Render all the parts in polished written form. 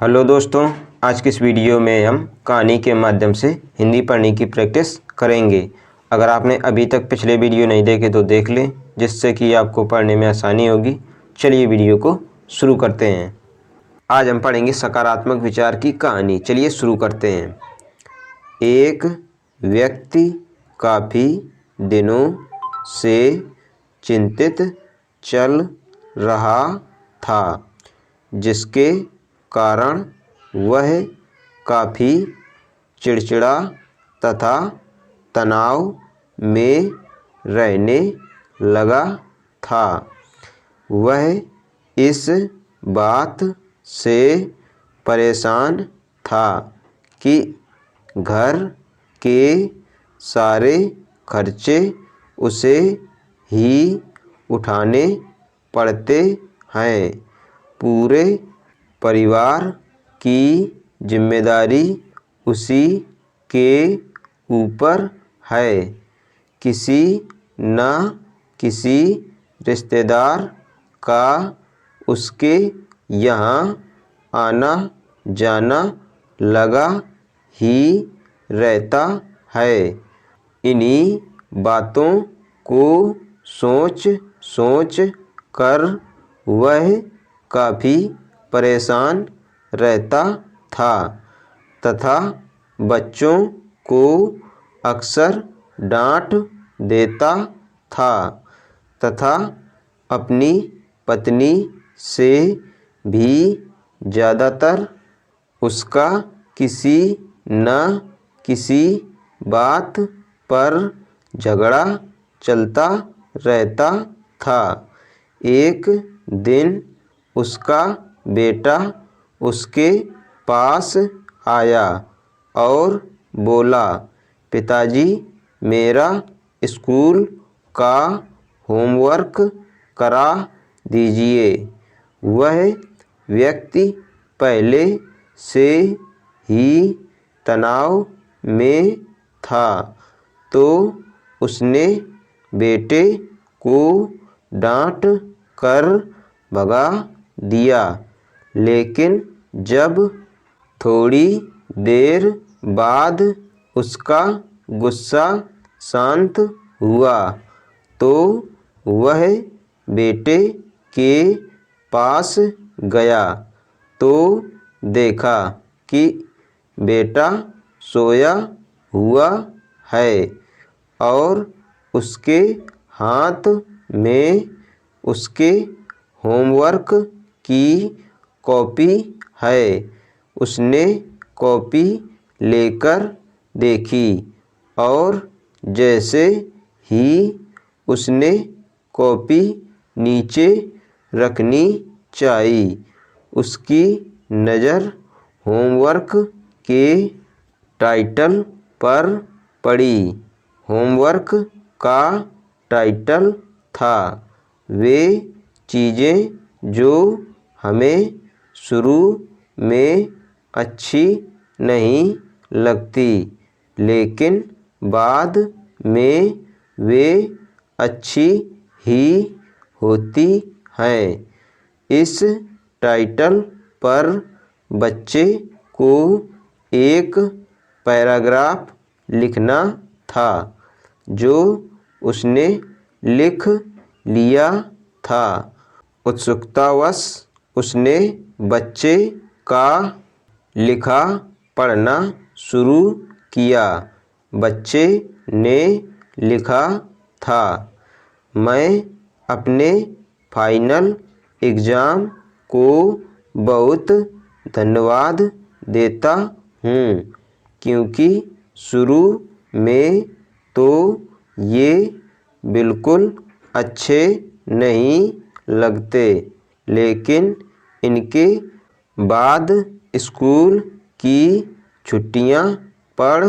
Hello दोस्तों, आज की इस वीडियो में हम कहानी के माध्यम से हिंदी पढ़ने की प्रैक्टिस करेंगे। अगर आपने अभी तक पिछले वीडियो नहीं देखे तो देख लें, जिससे कि आपको पढ़ने में आसानी होगी। चलिए वीडियो को शुरू करते हैं। आज हम पढ़ेंगे सकारात्मक विचार की कहानी। चलिए शुरू करते हैं। एक व्यक्ति काफ़ी दिनों से चिंतित चल रहा था, जिसके कारण वह काफ़ी चिड़चिड़ा तथा तनाव में रहने लगा था। वह इस बात से परेशान था कि घर के सारे खर्चे उसे ही उठाने पड़ते हैं। पूरे परिवार की जिम्मेदारी उसी के ऊपर है। किसी न किसी रिश्तेदार का उसके यहाँ आना जाना लगा ही रहता है। इन्हीं बातों को सोच सोच कर वह काफ़ी परेशान रहता था तथा बच्चों को अक्सर डांट देता था तथा अपनी पत्नी से भी ज़्यादातर उसका किसी न किसी बात पर झगड़ा चलता रहता था। एक दिन उसका बेटा उसके पास आया और बोला, पिताजी, मेरा स्कूल का होमवर्क करा दीजिए। वह व्यक्ति पहले से ही तनाव में था, तो उसने बेटे को डांट कर भगा दिया। लेकिन जब थोड़ी देर बाद उसका गुस्सा शांत हुआ, तो वह बेटे के पास गया तो देखा कि बेटा सोया हुआ है और उसके हाथ में उसके होमवर्क की कॉपी है। उसने कॉपी लेकर देखी और जैसे ही उसने कॉपी नीचे रखनी चाहिए, उसकी नज़र होमवर्क के टाइटल पर पड़ी। होमवर्क का टाइटल था, वे चीज़ें जो हमें शुरू में अच्छी नहीं लगती, लेकिन बाद में वे अच्छी ही होती हैं। इस टाइटल पर बच्चे को एक पैराग्राफ लिखना था, जो उसने लिख लिया था। उत्सुकतावश उसने बच्चे का लिखा पढ़ना शुरू किया। बच्चे ने लिखा था, मैं अपने फाइनल एग्ज़ाम को बहुत धन्यवाद देता हूँ, क्योंकि शुरू में तो ये बिल्कुल अच्छे नहीं लगते, लेकिन इनके बाद स्कूल की छुट्टियां पड़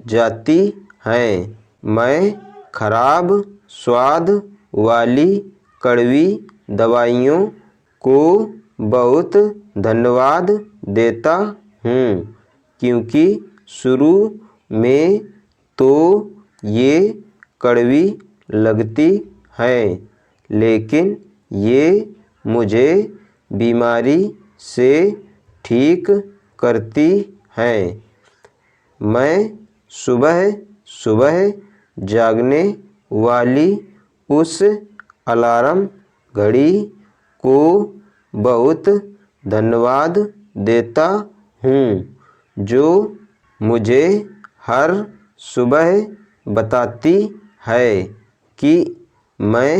जाती हैं। मैं खराब स्वाद वाली कड़वी दवाइयों को बहुत धन्यवाद देता हूँ, क्योंकि शुरू में तो ये कड़वी लगती हैं, लेकिन ये मुझे बीमारी से ठीक करती हैं। मैं सुबह सुबह जागने वाली उस अलार्म घड़ी को बहुत धन्यवाद देता हूँ जो मुझे हर सुबह बताती है कि मैं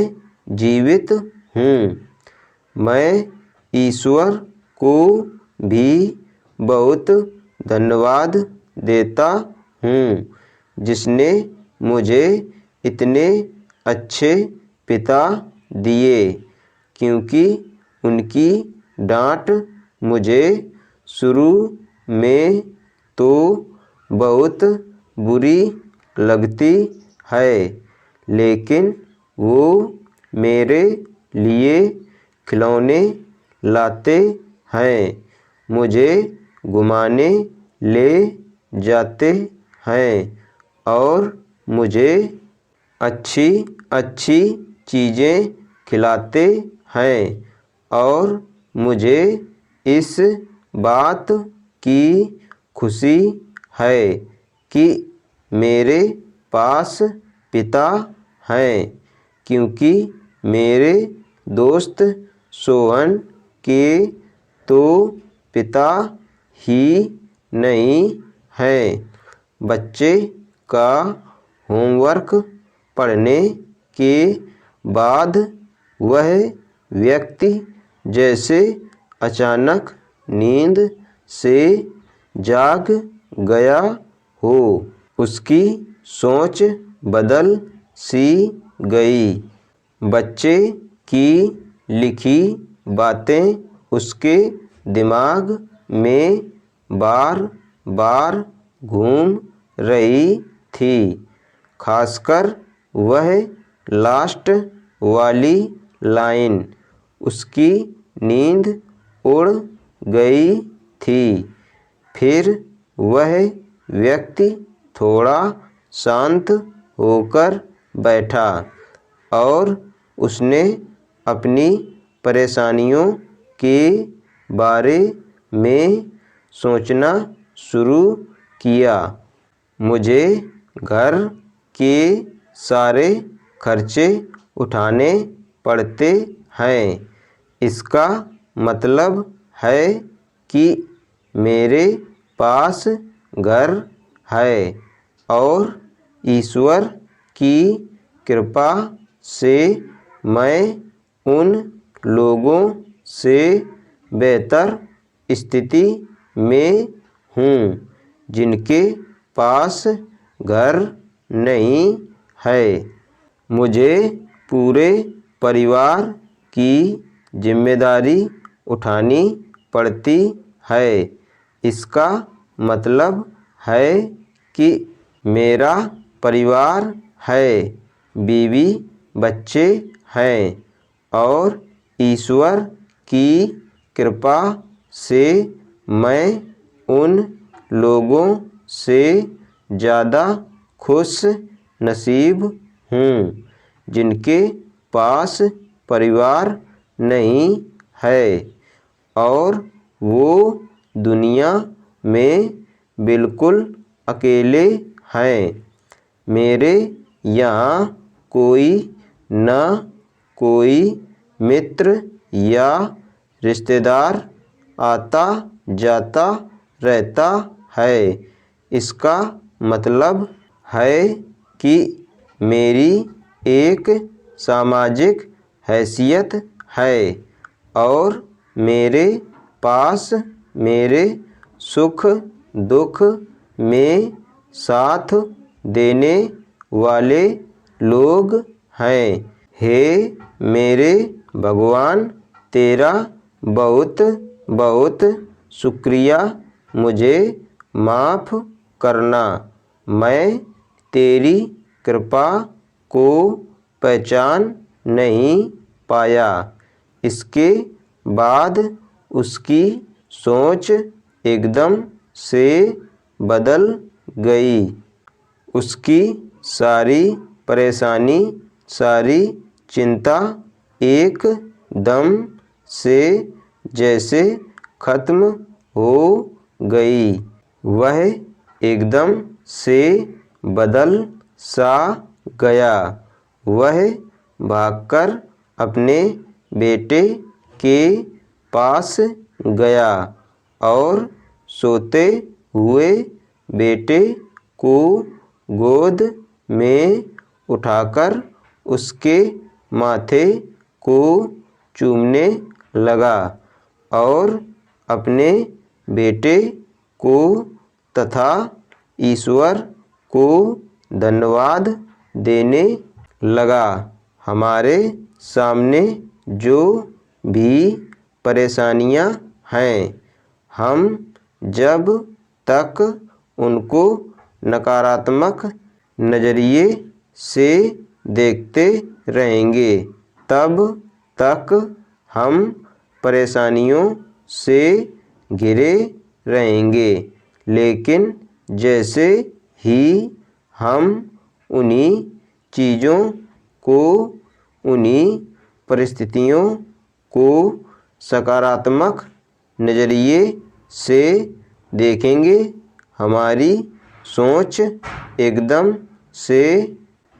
जीवित हूँ। मैं ईश्वर को भी बहुत धन्यवाद देता हूँ जिसने मुझे इतने अच्छे पिता दिए, क्योंकि उनकी डांट मुझे शुरू में तो बहुत बुरी लगती है, लेकिन वो मेरे लिए खिलौने लाते हैं, मुझे घुमाने ले जाते हैं और मुझे अच्छी अच्छी चीज़ें खिलाते हैं और मुझे इस बात की खुशी है कि मेरे पास पिता हैं, क्योंकि मेरे दोस्त सोहन के तो पिता ही नहीं हैं। बच्चे का होमवर्क पढ़ने के बाद वह व्यक्ति जैसे अचानक नींद से जाग गया हो, उसकी सोच बदल सी गई। बच्चे की लिखी बातें उसके दिमाग में बार बार घूम रही थी, खासकर वह लास्ट वाली लाइन। उसकी नींद उड़ गई थी। फिर वह व्यक्ति थोड़ा शांत होकर बैठा और उसने अपनी परेशानियों के बारे में सोचना शुरू किया। मुझे घर के सारे खर्चे उठाने पड़ते हैं। इसका मतलब है कि मेरे पास घर है और ईश्वर की कृपा से मैं उन लोगों से बेहतर स्थिति में हूँ जिनके पास घर नहीं है। मुझे पूरे परिवार की जिम्मेदारी उठानी पड़ती है। इसका मतलब है कि मेरा परिवार है, बीवी बच्चे हैं और ईश्वर की कृपा से मैं उन लोगों से ज़्यादा खुश नसीब हूँ जिनके पास परिवार नहीं है और वो दुनिया में बिल्कुल अकेले हैं। मेरे यहाँ कोई न कोई मित्र या रिश्तेदार आता जाता रहता है। इसका मतलब है कि मेरी एक सामाजिक हैसियत है और मेरे पास मेरे सुख दुख में साथ देने वाले लोग हैं। हे मेरे भगवान, तेरा बहुत बहुत शुक्रिया। मुझे माफ़ करना, मैं तेरी कृपा को पहचान नहीं पाया। इसके बाद उसकी सोच एकदम से बदल गई। उसकी सारी परेशानी, सारी चिंता एकदम से जैसे खत्म हो गई। वह एकदम से बदल सा गया। वह भागकर अपने बेटे के पास गया और सोते हुए बेटे को गोद में उठाकर उसके माथे को चूमने लगा और अपने बेटे को तथा ईश्वर को धन्यवाद देने लगा। हमारे सामने जो भी परेशानियां हैं, हम जब तक उनको नकारात्मक नज़रिए से देखते रहेंगे, तब तक हम परेशानियों से घिरे रहेंगे। लेकिन जैसे ही हम उन्हीं चीज़ों को, उन्हीं परिस्थितियों को सकारात्मक नज़रिए से देखेंगे, हमारी सोच एकदम से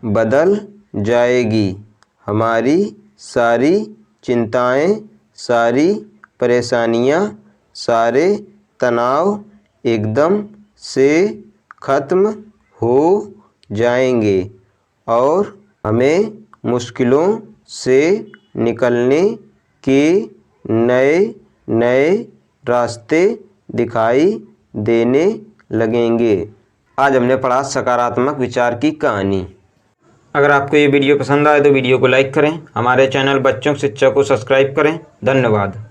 बदल जाएगी। हमारी सारी चिंताएं, सारी परेशानियां, सारे तनाव एकदम से ख़त्म हो जाएंगे और हमें मुश्किलों से निकलने के नए नए रास्ते दिखाई देने लगेंगे। आज हमने पढ़ा सकारात्मक विचार की कहानी। अगर आपको ये वीडियो पसंद आए तो वीडियो को लाइक करें, हमारे चैनल बच्चों की शिक्षा को सब्सक्राइब करें। धन्यवाद।